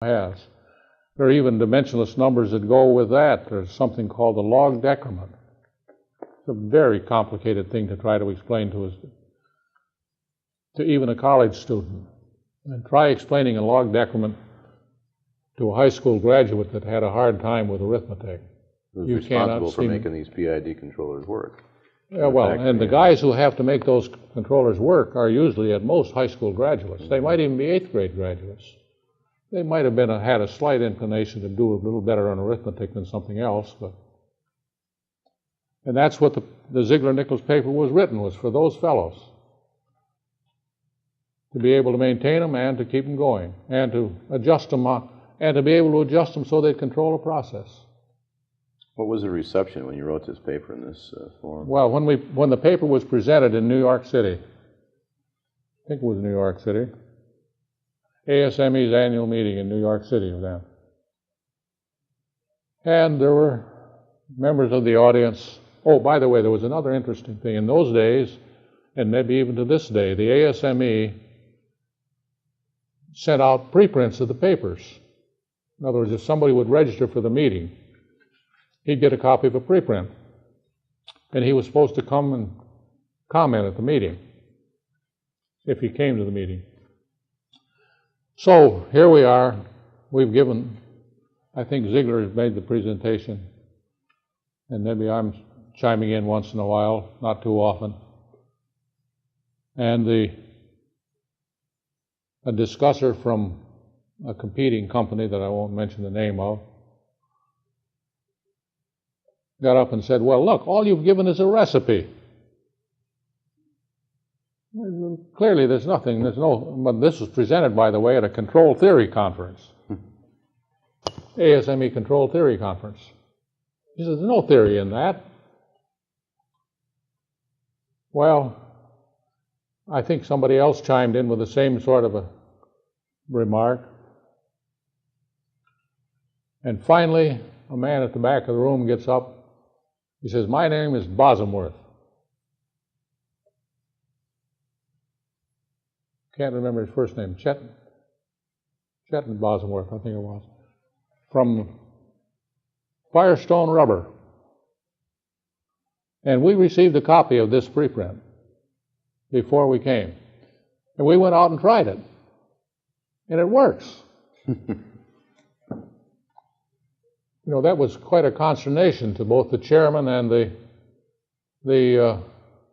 has. There are even dimensionless numbers that go with that. There's something called the log decrement. It's a very complicated thing to try to explain to even a college student. And try explaining a log decrement to a high school graduate that had a hard time with arithmetic. Who's responsible for making these PID controllers work? Yeah, well, and the guys who have to make those controllers work are usually at most high school graduates. They might even be 8th grade graduates. They might have had a slight inclination to do a little better on arithmetic than something else, and that's what the Ziegler-Nichols paper was written, was for those fellows, to be able to maintain them and to keep them going, and to adjust them, and to be able to adjust them so they'd control a process. What was the reception when you wrote this paper in this form? Well, when the paper was presented in New York City, I think it was New York City, ASME's annual meeting in New York City of them. And there were members of the audience. Oh, by the way, there was another interesting thing. In those days, and maybe even to this day, the ASME sent out preprints of the papers. In other words, if somebody would register for the meeting, he'd get a copy of a preprint. And he was supposed to come and comment at the meeting, if he came to the meeting. So here we are. We've given, I think Ziegler has made the presentation, and maybe I'm chiming in once in a while, not too often. And a discusser from a competing company that I won't mention the name of got up and said, well, look, all you've given is a recipe. Clearly there's nothing, but this was presented, by the way, at a control theory conference. ASME control theory conference. He says, there's no theory in that. Well, I think somebody else chimed in with the same sort of a remark. And finally, a man at the back of the room gets up. He says, my name is Bosworth. Can't remember his first name. Chetton Bosworth, I think it was. From Firestone Rubber. And we received a copy of this preprint before we came. And we went out and tried it. And it works. You know, that was quite a consternation to both the chairman and the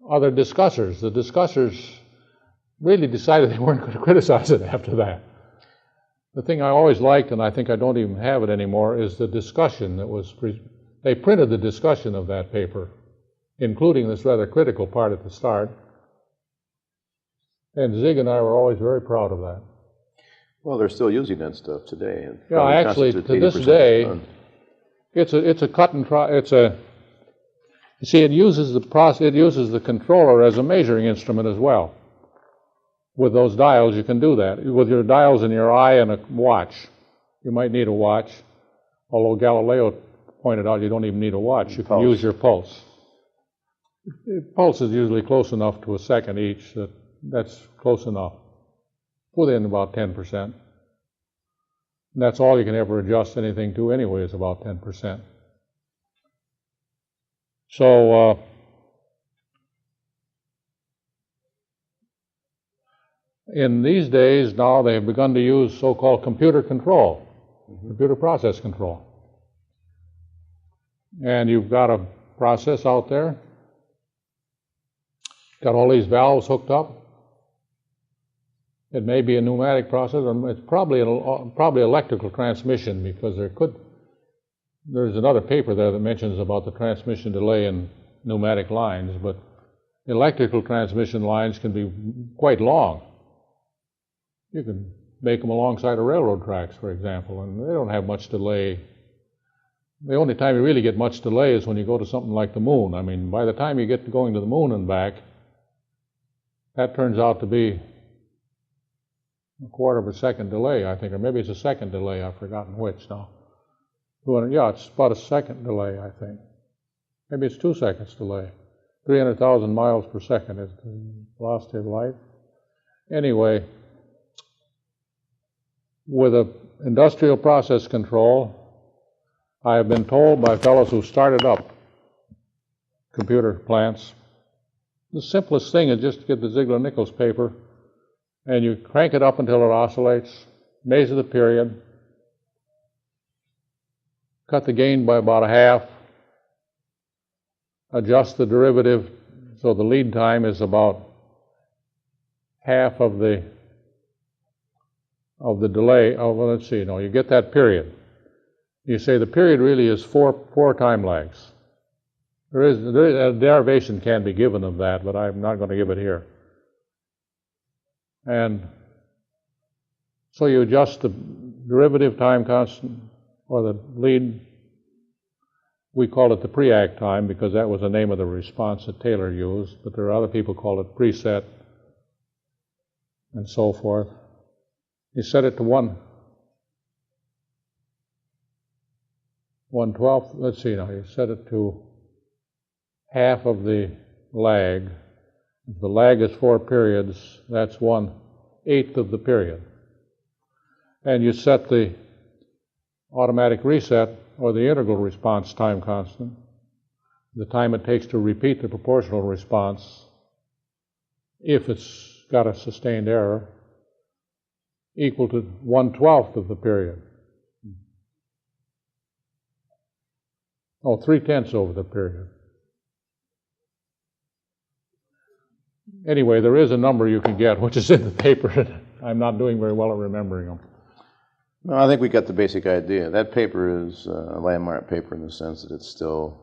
other discussers. The discussers really decided they weren't going to criticize it after that. The thing I always liked, and I think I don't even have it anymore, is the discussion that was, they printed the discussion of that paper, including this rather critical part at the start. And Zig and I were always very proud of that. Well, they're still using that stuff today. Yeah, actually, to this day, it's a cut and try. You see, it uses the controller as a measuring instrument as well. With those dials, you can do that. With your dials in your eye and a watch, you might need a watch. Although Galileo pointed out you don't even need a watch. You can use your pulse. Pulse is usually close enough to a second each. That's close enough, within about 10%. And that's all you can ever adjust anything to anyway, is about 10%. So, in these days now, they have begun to use so-called computer control, computer process control. And you've got a process out there, got all these valves hooked up. It may be a pneumatic process, or it's probably electrical transmission, because there's another paper there that mentions about the transmission delay in pneumatic lines, but electrical transmission lines can be quite long. You can make them alongside of railroad tracks, for example, and they don't have much delay. The only time you really get much delay is when you go to something like the moon. I mean, by the time you get to going to the moon and back, that turns out to be a quarter of a second delay, I think, or maybe it's a second delay. I've forgotten which now. Yeah, it's about a second delay, I think. Maybe it's 2 seconds delay. 300,000 miles per second is the velocity of light. Anyway, With a industrial process control, I have been told by fellows who started up computer plants, the simplest thing is just to get the Ziegler-Nichols paper and you crank it up until it oscillates, measure the period, cut the gain by about a half, adjust the derivative so the lead time is about half of the delay. Oh, well, let's see. No, you get that period. You say the period really is four time lags. There is a derivation can be given of that, but I'm not going to give it here. And so you adjust the derivative time constant, or the lead. We call it the pre-act time because that was the name of the response that Taylor used, but there are other people call it preset and so forth. You set it to 1/12. Let's see now. You set it to half of the lag. If the lag is 4 periods, that's 1/8 of the period. And you set the automatic reset or the integral response time constant, the time it takes to repeat the proportional response if it's got a sustained error, equal to 1/12 of the period. 3/10 over the period. Anyway, there is a number you can get, which is in the paper. I'm not doing very well at remembering them. No, I think we got the basic idea. That paper is a landmark paper in the sense that it's still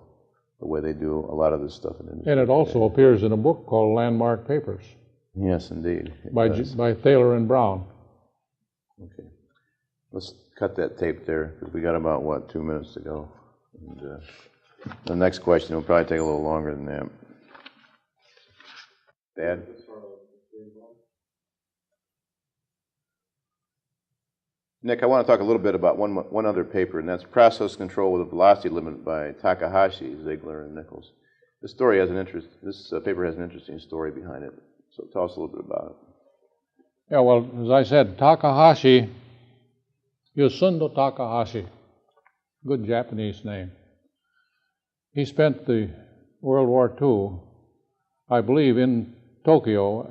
the way they do a lot of this stuff in industry. And it also appears in a book called Landmark Papers. Yes, indeed. By Thaler and Brown. Okay. Let's cut that tape there, because we got about, 2 minutes to go. And the next question will probably take a little longer than that. Dad? Nick, I want to talk a little bit about one other paper, and that's Process Control with a Velocity Limit by Takahashi, Ziegler, and Nichols. This paper has an interesting story behind it. So tell us a little bit about it. Yeah, well, as I said, Takahashi, Yosundo Takahashi, good Japanese name. He spent the World War II, I believe, in Tokyo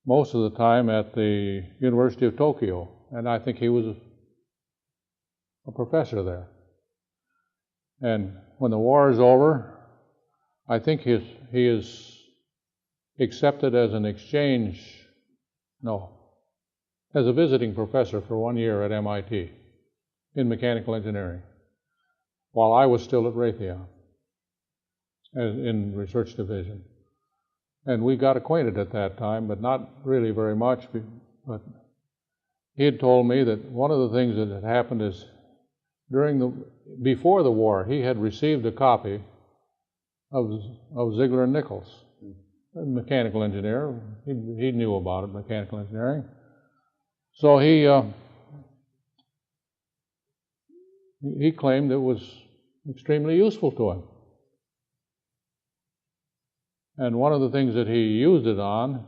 most of the time at the University of Tokyo, and I think he was a professor there. And when the war is over, I think he is accepted as as a visiting professor for 1 year at MIT in mechanical engineering, while I was still at Raytheon in research division. And we got acquainted at that time, but not really very much. But he had told me that one of the things that had happened is before the war, he had received a copy of Ziegler and Nichols, a mechanical engineer. He knew about it, mechanical engineering. So he claimed it was extremely useful to him. And one of the things that he used it on,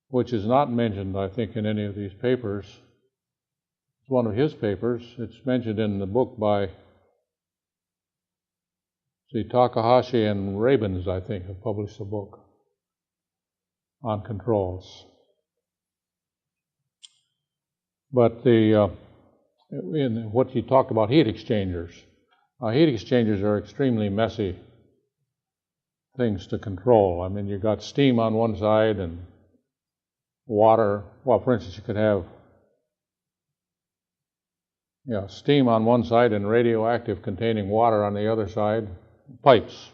which is not mentioned, I think, in any of these papers, it's one of his papers. It's mentioned in the book by Takahashi and Rabins, I think, have published a book on controls. But in what he talked about, heat exchangers. Heat exchangers are extremely messy things to control. I mean, you've got steam on one side and water. Well, for instance, you could have steam on one side and radioactive containing water on the other side. Pipes.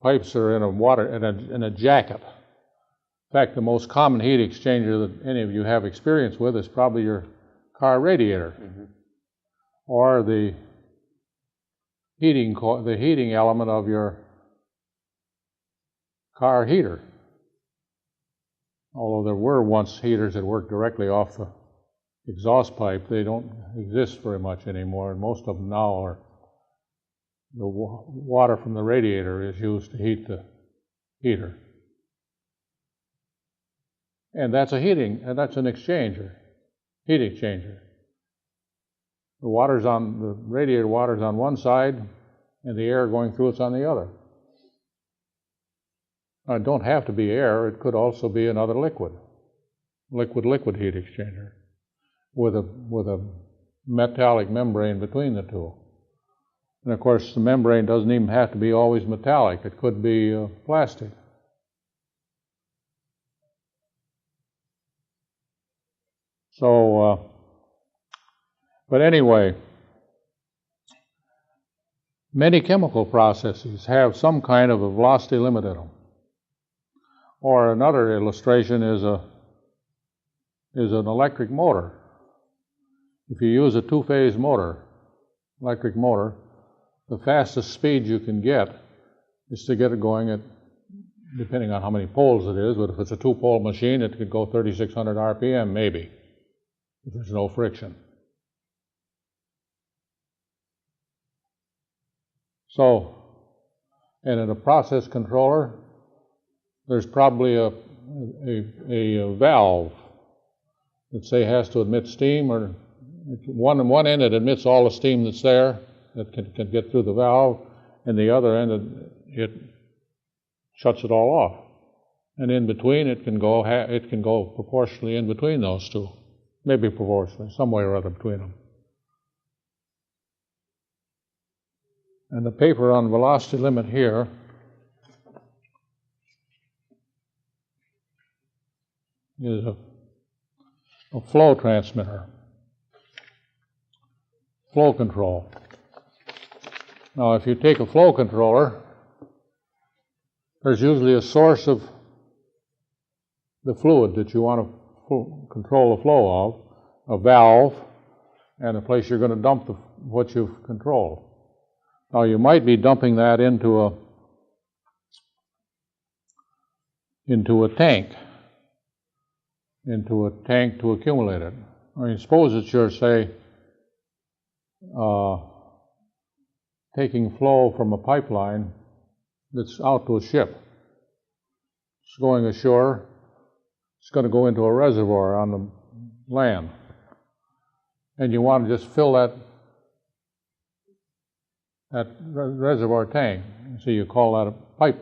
Pipes are in a jacket. In fact, the most common heat exchanger that any of you have experience with is probably your car radiator, or the heating element of your car heater. Although there were once heaters that worked directly off the exhaust pipe, they don't exist very much anymore, and most of them now are the water from the radiator is used to heat the heater. And that's an exchanger. heat exchanger. The radiator water's on one side, and the air going through it's on the other. Now, it don't have to be air. It could also be another liquid heat exchanger with a metallic membrane between the two. And of course, the membrane doesn't even have to be always metallic. It could be plastic. So, but anyway, many chemical processes have some kind of a velocity limit in them. Or another illustration is an electric motor. If you use a two-phase electric motor, the fastest speed you can get is to get it going at, depending on how many poles it is, but if it's a two-pole machine, it could go 3,600 RPM maybe, if there's no friction. So, and in a process controller, there's probably a valve that, say, has to admit steam, or one end it admits all the steam that's there that can get through the valve, and the other end it shuts it all off. And in between, it can go proportionally in between those two, maybe proportionally, some way or other between them. And the paper on velocity limit here is a flow transmitter, flow control. Now, if you take a flow controller, there's usually a source of the fluid that you want to control the flow of, a valve, and a place you're going to dump what you've controlled. Now, you might be dumping that into a tank to accumulate it. I mean, suppose that you're, say, taking flow from a pipeline that's out to a ship. It's going ashore. It's going to go into a reservoir on the land. And you want to just fill that reservoir tank. So you call that a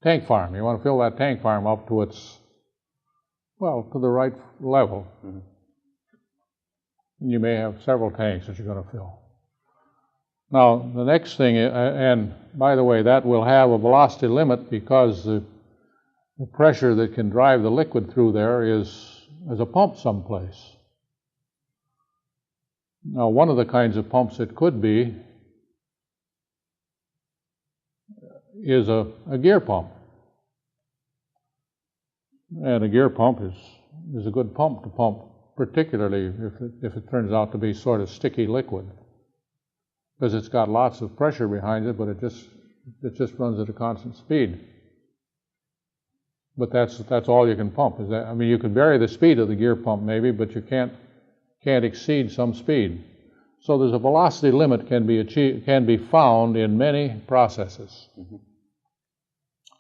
tank farm. You want to fill that tank farm up to to the right level. Mm-hmm. And you may have several tanks that you're going to fill. Now, the next thing, and by the way, that will have a velocity limit because the pressure that can drive the liquid through there is a pump someplace. Now, one of the kinds of pumps it could be is a gear pump. And a gear pump is a good pump to pump, particularly if it turns out to be sort of sticky liquid, because it's got lots of pressure behind it, but it just runs at a constant speed. But that's all you can pump. You can vary the speed of the gear pump maybe, but you can't exceed some speed. So there's a velocity limit can be found in many processes. Mm-hmm.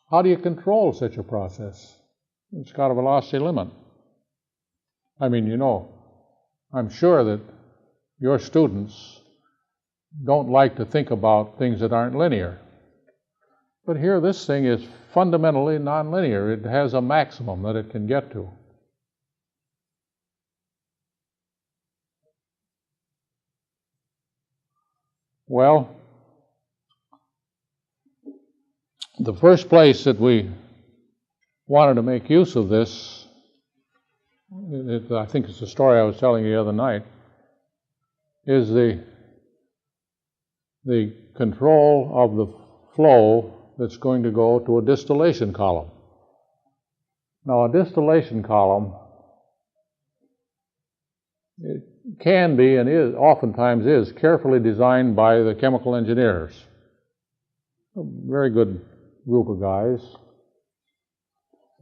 How do you control such a process? It's got a velocity limit. I'm sure that your students don't like to think about things that aren't linear. But here, this thing is fundamentally nonlinear. It has a maximum that it can get to. Well, the first place that we wanted to make use of this, I think it's the story I was telling you the other night, is the control of the flow that's going to go to a distillation column. Now, a distillation column, it can be and oftentimes is carefully designed by the chemical engineers. A very good group of guys,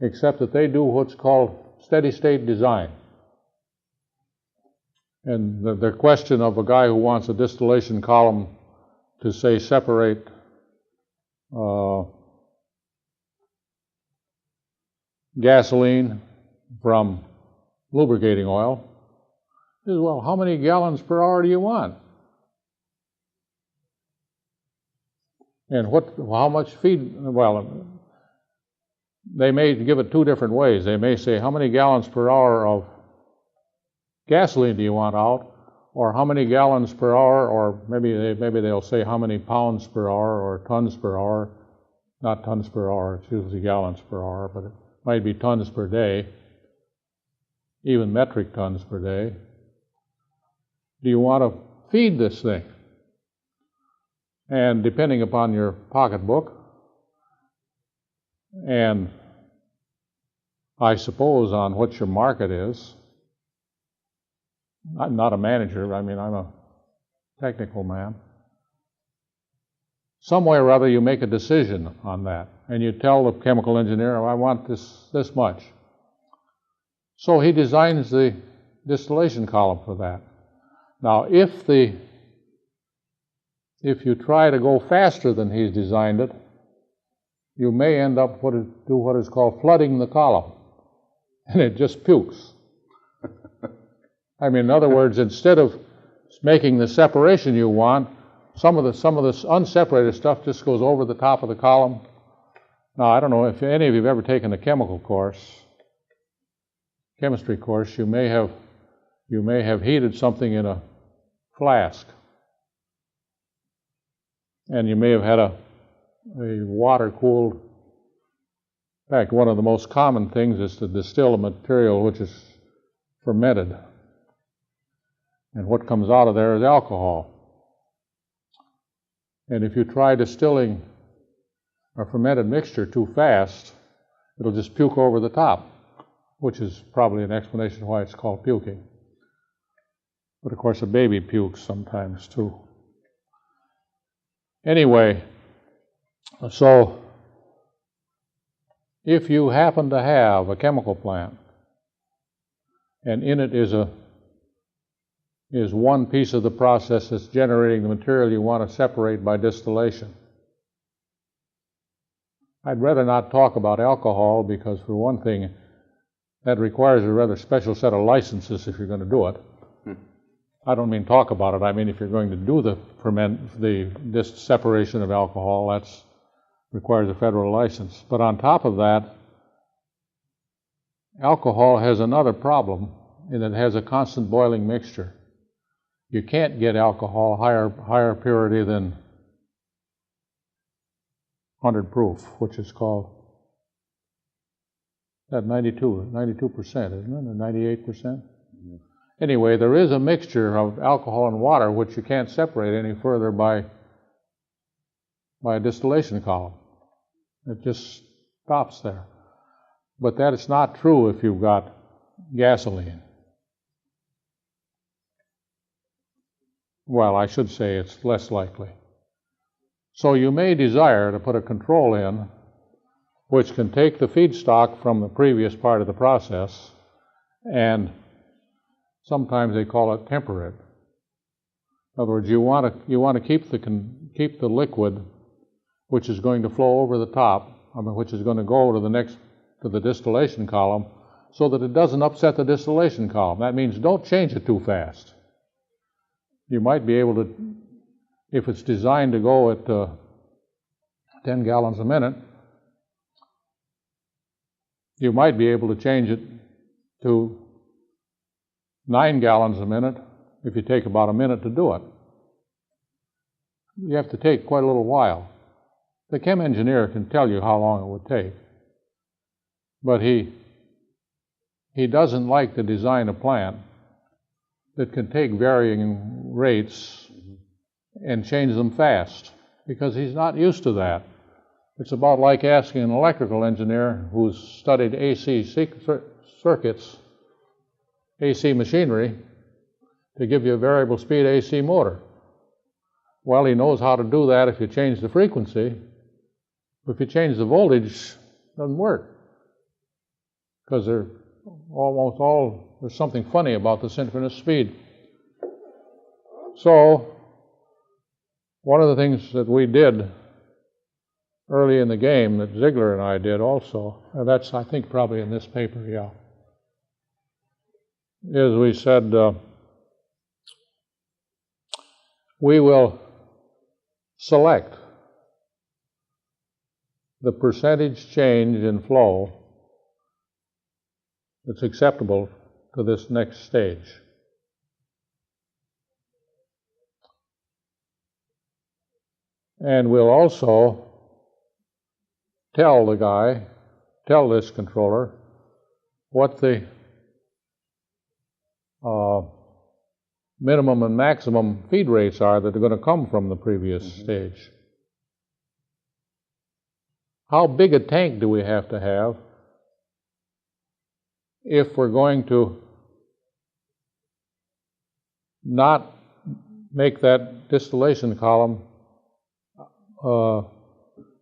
except that they do what's called steady-state design. And the question of a guy who wants a distillation column to, say, separate gasoline from lubricating oil, He says, well, how many gallons per hour do you want? And how much feed? Well, they may give it two different ways. They may say, how many gallons per hour of gasoline do you want out? Or how many gallons per hour, or maybe they'll say how many pounds per hour or tons per hour. Not tons per hour, it's usually gallons per hour, but it might be tons per day, even metric tons per day. Do you want to feed this thing? And depending upon your pocketbook, and I suppose on what your market is, I'm not a manager, I'm a technical man. Some way or other you make a decision on that, and you tell the chemical engineer, I want this much. So he designs the distillation column for that. Now, if you try to go faster than he's designed it, you may end up do what is called flooding the column, and it just pukes. In other words, instead of making the separation you want, some of this unseparated stuff just goes over the top of the column. Now, I don't know if any of you have ever taken a chemistry course. You may have heated something in a flask, and you may have had a water-cooled. In fact, one of the most common things is to distill a material which is fermented. And what comes out of there is alcohol. And if you try distilling a fermented mixture too fast, it'll just puke over the top, which is probably an explanation why it's called puking. But of course, a baby pukes sometimes too. Anyway, so if you happen to have a chemical plant, and in it is one piece of the process that's generating the material you want to separate by distillation. I'd rather not talk about alcohol because, for one thing, that requires a rather special set of licenses if you're going to do it. I don't mean talk about it. I mean if you're going to do this separation of alcohol, that requires a federal license. But on top of that, alcohol has another problem in that it has a constant boiling mixture. You can't get alcohol higher purity than 100 proof, which is called that 92%, isn't it, or 98%? Mm-hmm. Anyway, there is a mixture of alcohol and water which you can't separate any further by a distillation column. It just stops there. But that is not true if you've got gasoline. Well, I should say it's less likely. So you may desire to put a control in which can take the feedstock from the previous part of the process, and sometimes they call it temper it. In other words, you want to keep the liquid which is going to flow over the top, which is going to go to the distillation column, so that it doesn't upset the distillation column. That means don't change it too fast. You might be able to, if it's designed to go at 10 gallons a minute, you might be able to change it to 9 gallons a minute if you take about a minute to do it. You have to take quite a little while. The chem engineer can tell you how long it would take, but he doesn't like to design a plant that can take varying rates and change them fast, because he's not used to that. It's about like asking an electrical engineer who's studied AC circuits, AC machinery, to give you a variable speed AC motor. Well, he knows how to do that if you change the frequency. If you change the voltage, it doesn't work, because there's something funny about the synchronous speed. So, one of the things that we did early in the game, that Ziegler and I did also, and that's, I think, probably in this paper, yeah, is we said, we will select the percentage change in flow that's acceptable to this next stage. And we'll also tell this controller, what the minimum and maximum feed rates are that are going to come from the previous stage. How big a tank do we have to have if we're going to not make that distillation column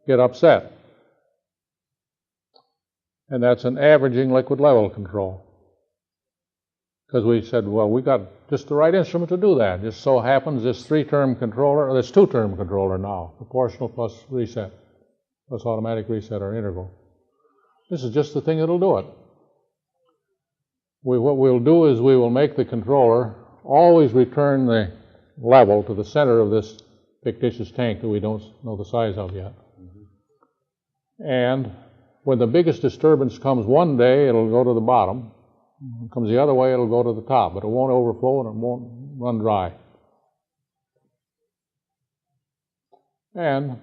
get upset? And that's an averaging liquid level control. Because we said, well, we got just the right instrument to do that. Just so happens this two-term controller now, proportional plus reset, plus automatic reset or integral. This is just the thing that'll do it. What we'll do is we will make the controller always return the level to the center of this fictitious tank that we don't know the size of yet. And when the biggest disturbance comes one day, it'll go to the bottom. When it comes the other way, it'll go to the top, but it won't overflow and it won't run dry. And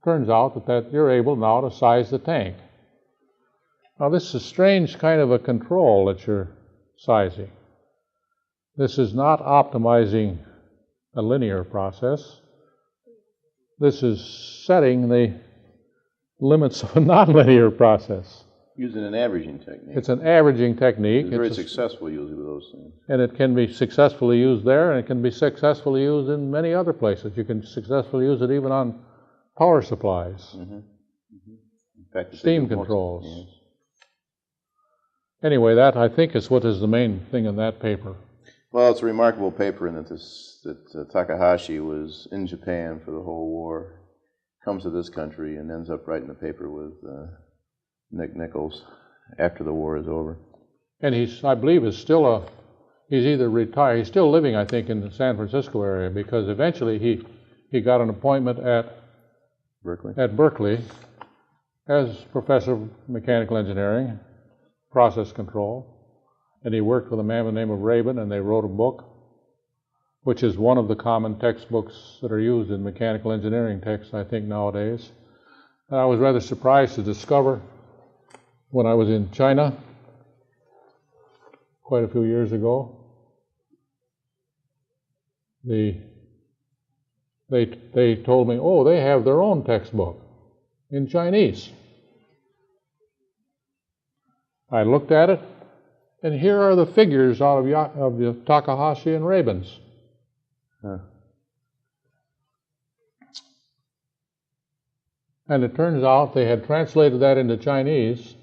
turns out that you're able now to size the tank. Now this is a strange kind of a control that you're sizing. This is not optimizing a linear process. This is setting the limits of a nonlinear process. Using an averaging technique. It's an averaging technique. It's very successful usually with those things. And it can be successfully used there, and it can be successfully used in many other places. You can successfully use it even on power supplies, In fact, steam controls. Anyway, that I think is what is the main thing in that paper. Well, it's a remarkable paper in that Takahashi was in Japan for the whole war, comes to this country, and ends up writing a paper with Nichols after the war is over. And I believe, he's either retired, he's still living, I think, in the San Francisco area, because eventually he got an appointment at Berkeley as professor of mechanical engineering, process control, and he worked with a man by the name of Rabin, and they wrote a book, which is one of the common textbooks that are used in mechanical engineering texts, I think, nowadays. And I was rather surprised to discover, when I was in China quite a few years ago, they told me, oh, they have their own textbook in Chinese. I looked at it, and here are the figures out of the Takahashi and Rabin's. And it turns out they had translated that into Chinese,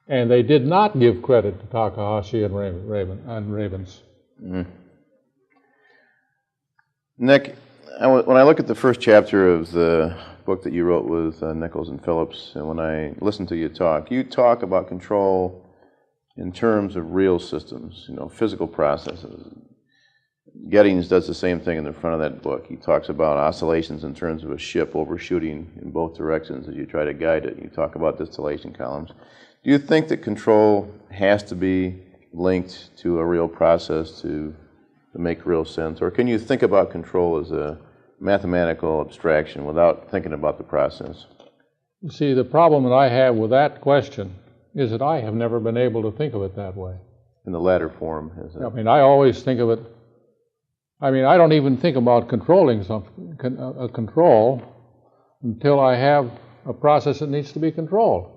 and they did not give credit to Takahashi and Rabin's. Nick, when I look at the first chapter of the book that you wrote with Nichols and Phillips, and when I listen to you talk about control in terms of real systems, physical processes. Gettings does the same thing in the front of that book. He talks about oscillations in terms of a ship overshooting in both directions as you try to guide it. You talk about distillation columns. Do you think that control has to be linked to a real process to make real sense? Or can you think about control as a mathematical abstraction without thinking about the process? You see, the problem that I have with that question is that I have never been able to think of it that way. In the latter form? I always think of it, I don't even think about controlling a control until I have a process that needs to be controlled.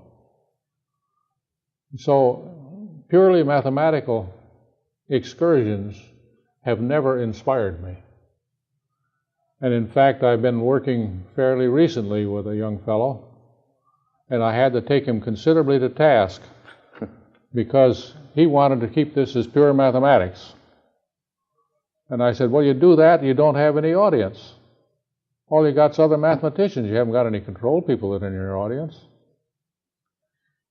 So purely mathematical excursions have never inspired me. And in fact, I've been working fairly recently with a young fellow, and I had to take him considerably to task because he wanted to keep this as pure mathematics. And I said, well, you do that, you don't have any audience. All you got's other mathematicians. You haven't got any control people that are in your audience.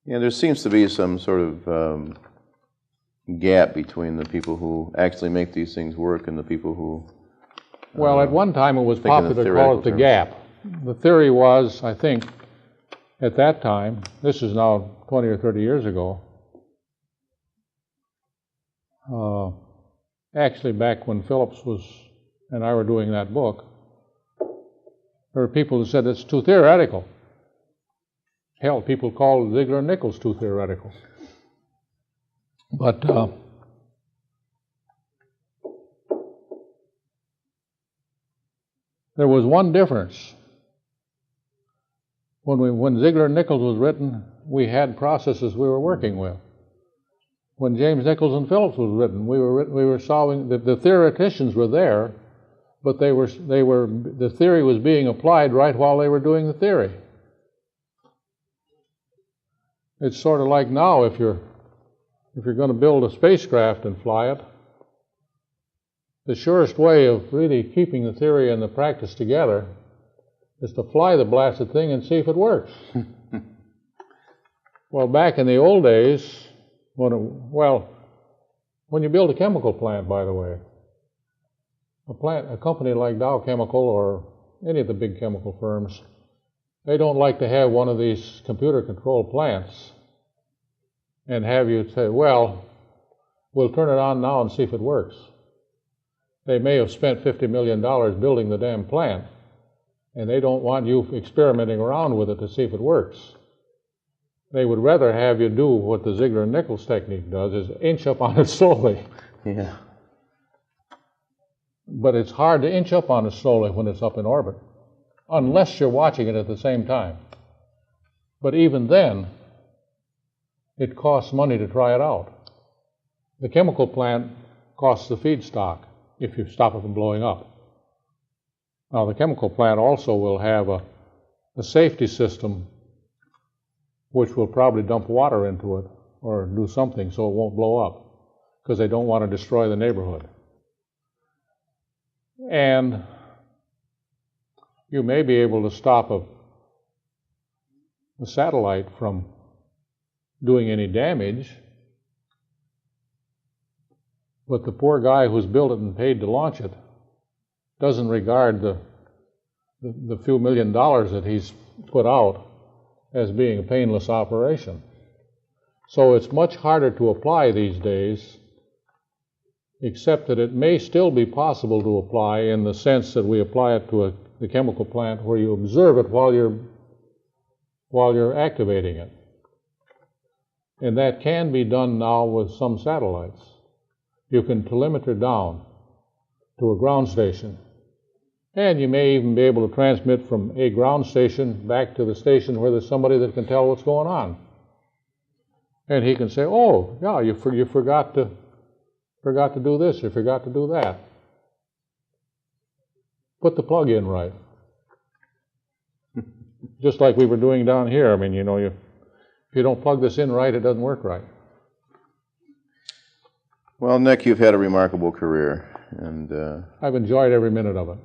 Yeah, there seems to be some sort of gap between the people who actually make these things work and the people who Well, at one time it was thinking of popular to call it the theoretical gap. The theory was, I think, at that time, this is now 20 or 30 years ago, actually back when Phillips and I were doing that book, there were people who said it's too theoretical. Hell, people called Ziegler and Nichols too theoretical. But there was one difference. When Ziegler and Nichols was written, we had processes we were working with. When James Nichols and Phillips was written, we were solving. The theoreticians were there, but the theory was being applied right while they were doing the theory. It's sort of like now, if you're going to build a spacecraft and fly it, the surest way of really keeping the theory and the practice together is to fly the blasted thing and see if it works. Well, back in the old days, when you build a chemical plant, by the way, a company like Dow Chemical or any of the big chemical firms, they don't like to have one of these computer-controlled plants and have you say, well, we'll turn it on now and see if it works. They may have spent $50 million building the damn plant, and they don't want you experimenting around with it to see if it works. They would rather have you do what the Ziegler and Nichols technique does, is inch up on it slowly. Yeah. But it's hard to inch up on it slowly when it's up in orbit, unless you're watching it at the same time. But even then, it costs money to try it out. The chemical plant costs the feedstock if you stop it from blowing up. Now, the chemical plant also will have a safety system which will probably dump water into it or do something so it won't blow up, because they don't want to destroy the neighborhood. And you may be able to stop a satellite from doing any damage, but the poor guy who's built it and paid to launch it doesn't regard the few $1 million that he's put out as being a painless operation. So it's much harder to apply these days, except that it may still be possible to apply in the sense that we apply it to the chemical plant where you observe it while you're activating it. And that can be done now with some satellites. You can telemetry down to a ground station, and you may even be able to transmit from a ground station back to the station where there's somebody that can tell what's going on. And he can say, oh, yeah, you forgot to do this, you forgot to do that. Put the plug in right. Just like we were doing down here. I mean, if you don't plug this in right, it doesn't work right. Well, Nick, you've had a remarkable career, and I've enjoyed every minute of it.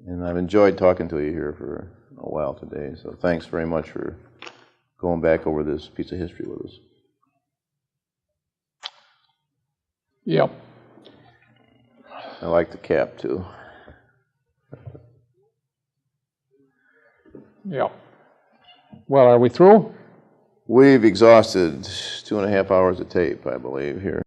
And I've enjoyed talking to you here for a while today. So thanks very much for going back over this piece of history with us. Yep. I like the cap, too. Yep. Well, are we through? We've exhausted 2.5 hours of tape, I believe, here.